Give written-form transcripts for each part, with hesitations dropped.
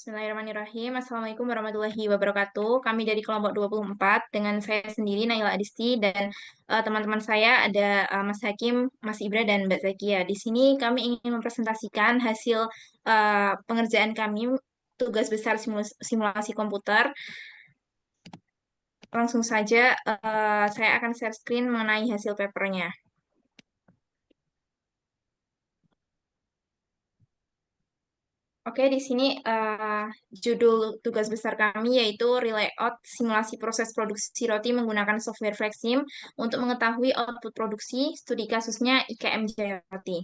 Bismillahirrahmanirrahim. Assalamualaikum warahmatullahi wabarakatuh. Kami dari kelompok 24 dengan saya sendiri Naila Adisti dan teman-teman saya ada Mas Hakim, Mas Ibra dan Mbak Zakia. Di sini kami ingin mempresentasikan hasil pengerjaan kami tugas besar simulasi komputer. Langsung saja saya akan share screen mengenai hasil papernya. Oke, di sini judul tugas besar kami yaitu Relayout Simulasi Proses Produksi Roti menggunakan software Flexim untuk mengetahui output produksi, studi kasusnya IKM Jaya Roti.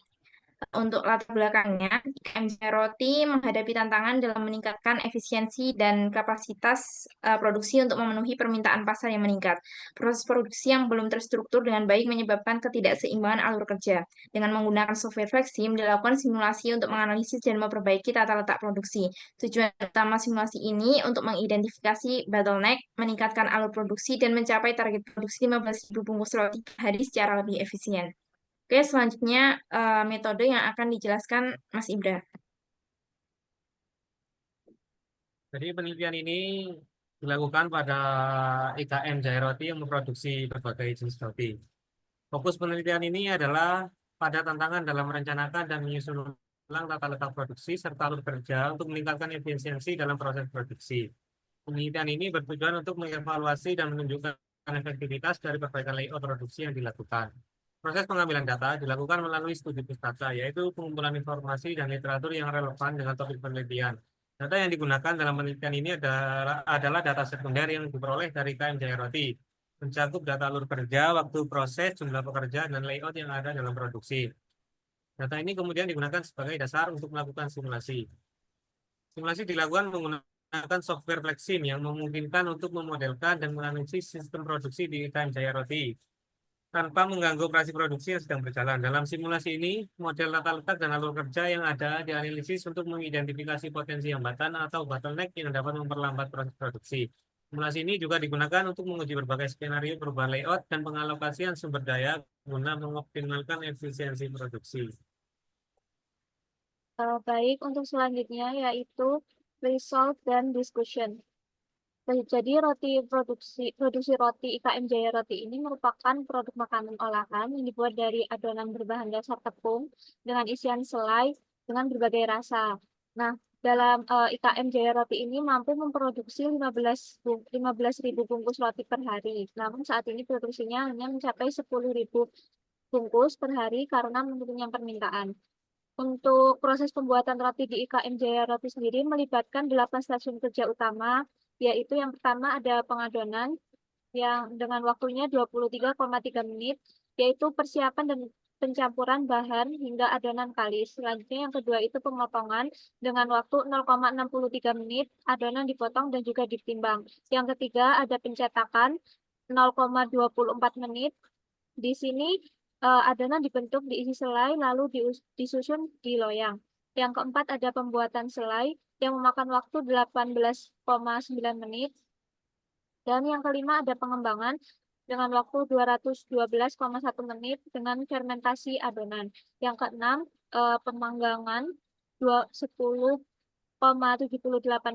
Untuk latar belakangnya, IKM Roti menghadapi tantangan dalam meningkatkan efisiensi dan kapasitas produksi untuk memenuhi permintaan pasar yang meningkat. Proses produksi yang belum terstruktur dengan baik menyebabkan ketidakseimbangan alur kerja. Dengan menggunakan software Flexim, dilakukan simulasi untuk menganalisis dan memperbaiki tata letak produksi. Tujuan utama simulasi ini untuk mengidentifikasi bottleneck, meningkatkan alur produksi, dan mencapai target produksi 15.000 bungkus roti per hari secara lebih efisien. Oke, selanjutnya metode yang akan dijelaskan Mas Ibra. Jadi penelitian ini dilakukan pada IKM Jaya Roti yang memproduksi berbagai jenis roti. Fokus penelitian ini adalah pada tantangan dalam merencanakan dan menyusun ulang tata letak produksi serta alur kerja untuk meningkatkan efisiensi dalam proses produksi. Penelitian ini bertujuan untuk mengevaluasi dan menunjukkan efektivitas dari perbaikan layout produksi yang dilakukan. Proses pengambilan data dilakukan melalui studi pustaka, yaitu pengumpulan informasi dan literatur yang relevan dengan topik penelitian. Data yang digunakan dalam penelitian ini adalah data sekunder yang diperoleh dari KM Jaya Roti, mencakup data alur kerja, waktu proses, jumlah pekerja, dan layout yang ada dalam produksi. Data ini kemudian digunakan sebagai dasar untuk melakukan simulasi. Simulasi dilakukan menggunakan software Flexim yang memungkinkan untuk memodelkan dan menganalisis sistem produksi di IKM Jaya Roti tanpa mengganggu operasi produksi yang sedang berjalan. Dalam simulasi ini, model tata letak dan alur kerja yang ada dianalisis untuk mengidentifikasi potensi hambatan atau bottleneck yang dapat memperlambat proses produksi. Simulasi ini juga digunakan untuk menguji berbagai skenario perubahan layout dan pengalokasian sumber daya guna mengoptimalkan efisiensi produksi. Baik, untuk selanjutnya yaitu resolve dan discussion. Jadi produksi roti IKM Jaya Roti ini merupakan produk makanan olahan yang dibuat dari adonan berbahan dasar tepung dengan isian selai dengan berbagai rasa. Nah, dalam IKM Jaya Roti ini mampu memproduksi 15.000 bungkus roti per hari. Namun saat ini produksinya hanya mencapai 10.000 bungkus per hari karena menurunnya permintaan. Untuk proses pembuatan roti di IKM Jaya Roti sendiri melibatkan 8 stasiun kerja utama, yaitu yang pertama ada pengadonan yang dengan waktunya 23,3 menit, yaitu persiapan dan pencampuran bahan hingga adonan kalis. Selanjutnya yang kedua itu pemotongan dengan waktu 0,63 menit, adonan dipotong dan juga ditimbang. Yang ketiga ada pencetakan 0,24 menit. Di sini adonan dibentuk diisi selai lalu disusun di loyang. Yang keempat ada pembuatan selai yang memakan waktu 18,9 menit. Dan yang kelima ada pengembangan dengan waktu 212,1 menit dengan fermentasi adonan. Yang keenam pemanggangan 10,78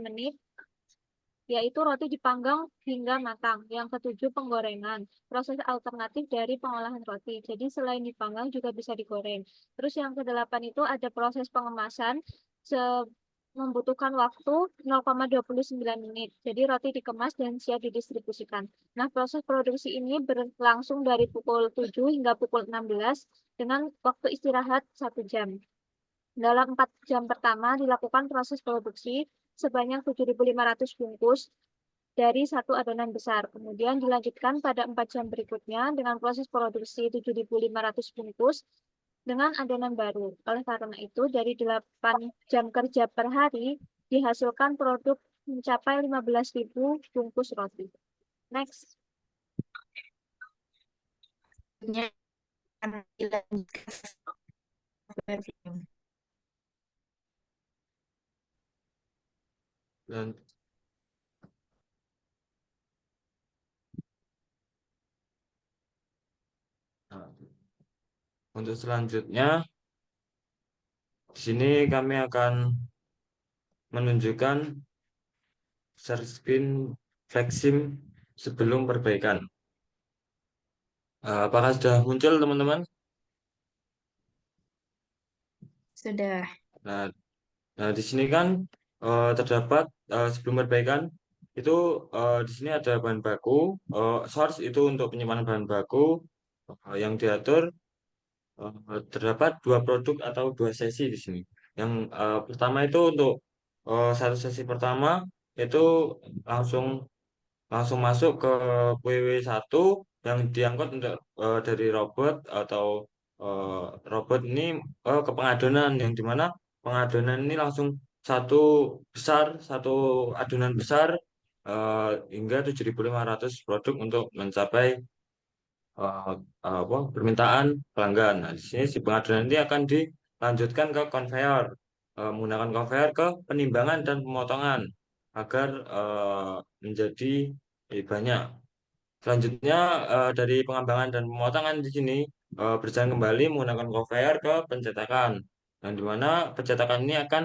menit, yaitu roti dipanggang hingga matang. Yang ketujuh, penggorengan, proses alternatif dari pengolahan roti. Jadi selain dipanggang juga bisa digoreng. Terus yang kedelapan itu ada proses pengemasan membutuhkan waktu 0,29 menit. Jadi roti dikemas dan siap didistribusikan. Nah, proses produksi ini berlangsung dari pukul 7 hingga pukul 16 dengan waktu istirahat 1 jam. Dalam 4 jam pertama dilakukan proses produksi sebanyak 7.500 bungkus dari satu adonan besar. Kemudian dilanjutkan pada 4 jam berikutnya dengan proses produksi 7.500 bungkus dengan adonan baru. Oleh karena itu, dari 8 jam kerja per hari dihasilkan produk mencapai 15.000 bungkus roti. Next. Selanjutnya akan dilanjutkan. Dan untuk selanjutnya, di sini kami akan menunjukkan share screen Flexim sebelum perbaikan. Apakah sudah muncul teman-teman? Sudah. Nah, di sini kan terdapat sebelum perbaikan itu di sini ada bahan baku, source itu untuk penyimpanan bahan baku yang diatur. Terdapat dua produk atau dua sesi di sini. Yang pertama itu untuk satu sesi pertama itu langsung langsung masuk ke WW1 yang diangkut untuk dari robot atau eh, robot ini ke pengadonan yang dimana pengadonan ini langsung satu satu adonan besar hingga 7.500 produk untuk mencapai eh, permintaan pelanggan. Nah, di sini si pengaduan ini akan dilanjutkan ke konveyor, menggunakan konveyor ke penimbangan dan pemotongan agar menjadi banyak. Selanjutnya dari pengembangan dan pemotongan di sini berjalan kembali menggunakan conveyor ke pencetakan. Dan di mana pencetakan ini akan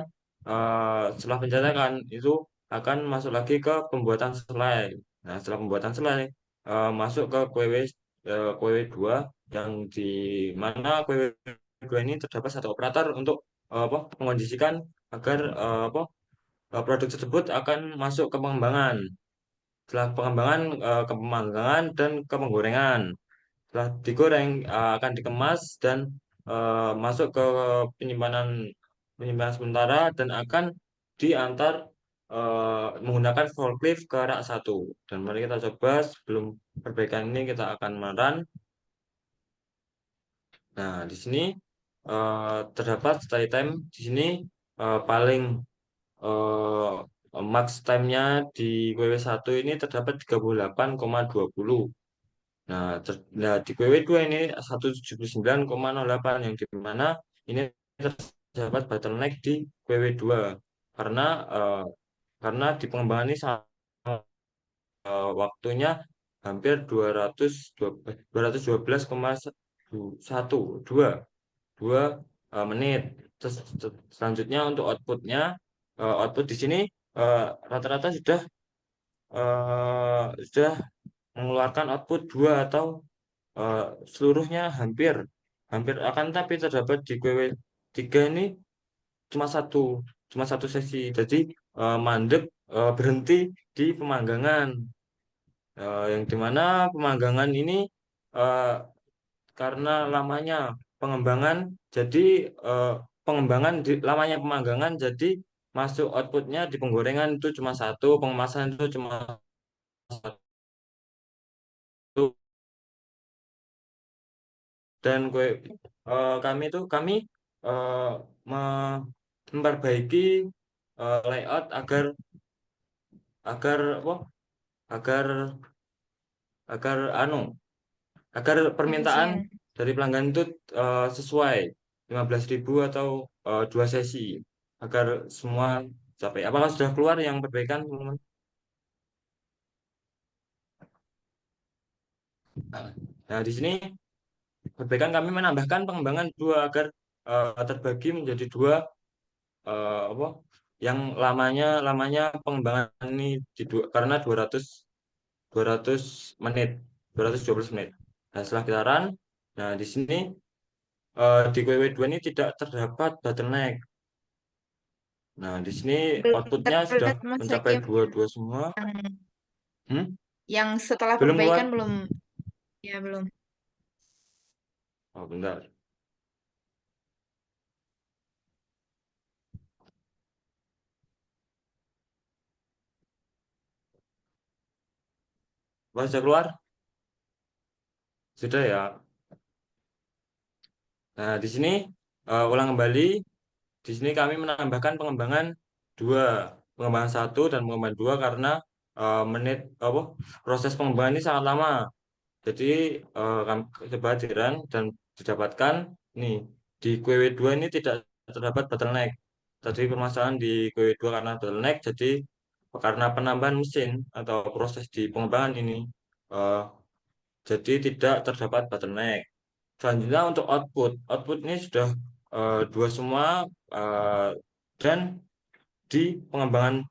setelah pencetakan itu akan masuk lagi ke pembuatan selai. Nah, setelah pembuatan selai masuk ke KW2 yang di mana KW2 ini terdapat satu operator untuk mengondisikan agar produk tersebut akan masuk ke pengembangan. Setelah pengembangan ke pemanggangan dan ke penggorengan. Setelah digoreng akan dikemas dan masuk ke penyimpanan penyimpanan sementara dan akan diantar menggunakan forklift ke rak satu. Dan mari kita coba sebelum perbaikan ini kita akan meneran. Nah, di sini terdapat stay time di sini paling max time-nya di WW1 ini terdapat 38,20. Nah, nah di WW2 ini 179,08 yang dimana ini terdapat bottleneck di WW2 karena eh, karena di pengembangan ini waktunya hampir 212,1 2 menit. Terus selanjutnya untuk outputnya output di sini rata-rata sudah mengeluarkan output 2 atau eh, seluruhnya hampir hampir akan tapi terdapat di KW3 ini cuma satu cuma satu sesi. Jadi mandek berhenti di pemanggangan. Yang dimana pemanggangan ini eh, karena lamanya pengembangan jadi eh, lamanya pemanggangan jadi masuk outputnya di penggorengan itu cuma satu, pengemasan itu cuma satu. Dan kami eh, me- memperbaiki layout agar agar apa agar agar agar permintaan Efisien. dari pelanggan itu sesuai 15.000 atau dua sesi agar semua capai. Apakah sudah keluar yang perbaikan, teman-teman? Nah, di sini perbaikan kami menambahkan pengembangan dua agar terbagi menjadi dua apa yang lamanya pengembangan ini karena 200 menit 212 menit. Nah, setelah kita run, nah di sini di KW2 ini tidak terdapat bottleneck. Nah, di sini Belum outputnya sudah terlihat Mas mencapai Hakim dua semua. yang, Hmm? yang setelah Belum keluar? perbaikan belum. Ya, belum. Oh, bentar. Wah, sudah keluar? Sudah ya. Nah, di sini ulang kembali. Di sini kami menambahkan pengembangan dua, pengembangan satu dan pengembangan dua karena menit apa proses pengembangan ini sangat lama. Jadi kami coba diran dan didapatkan nih di QW2 ini tidak terdapat bottleneck. Tadi permasalahan di QW2 karena bottleneck, jadi karena penambahan mesin atau proses di pengembangan ini eh, jadi tidak terdapat bottleneck. Selanjutnya untuk output ini sudah dua semua dan di pengembangan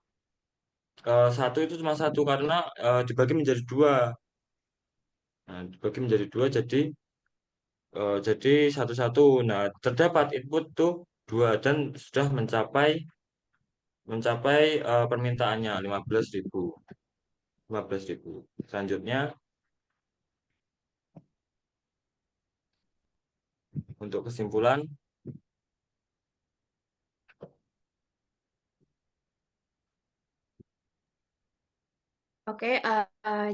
satu itu cuma satu karena dibagi menjadi dua. Nah, dibagi menjadi dua jadi satu-satu. Nah, terdapat input tuh dua dan sudah mencapai mencapai permintaannya 15.000. 15.000. Selanjutnya untuk kesimpulan, Oke,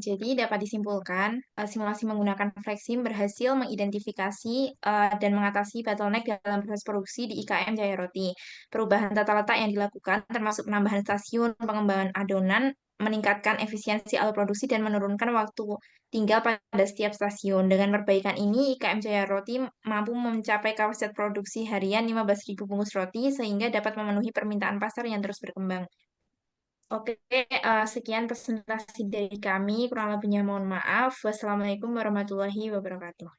jadi dapat disimpulkan, simulasi menggunakan Flexim berhasil mengidentifikasi dan mengatasi bottleneck dalam proses produksi di IKM Jaya Roti. Perubahan tata letak yang dilakukan, termasuk penambahan stasiun, pengembangan adonan, meningkatkan efisiensi alur produksi, dan menurunkan waktu tinggal pada setiap stasiun. Dengan perbaikan ini, IKM Jaya Roti mampu mencapai kapasitas produksi harian 15.000 bungkus roti, sehingga dapat memenuhi permintaan pasar yang terus berkembang. Oke, sekian presentasi dari kami. Kurang lebihnya mohon maaf. Wassalamualaikum warahmatullahi wabarakatuh.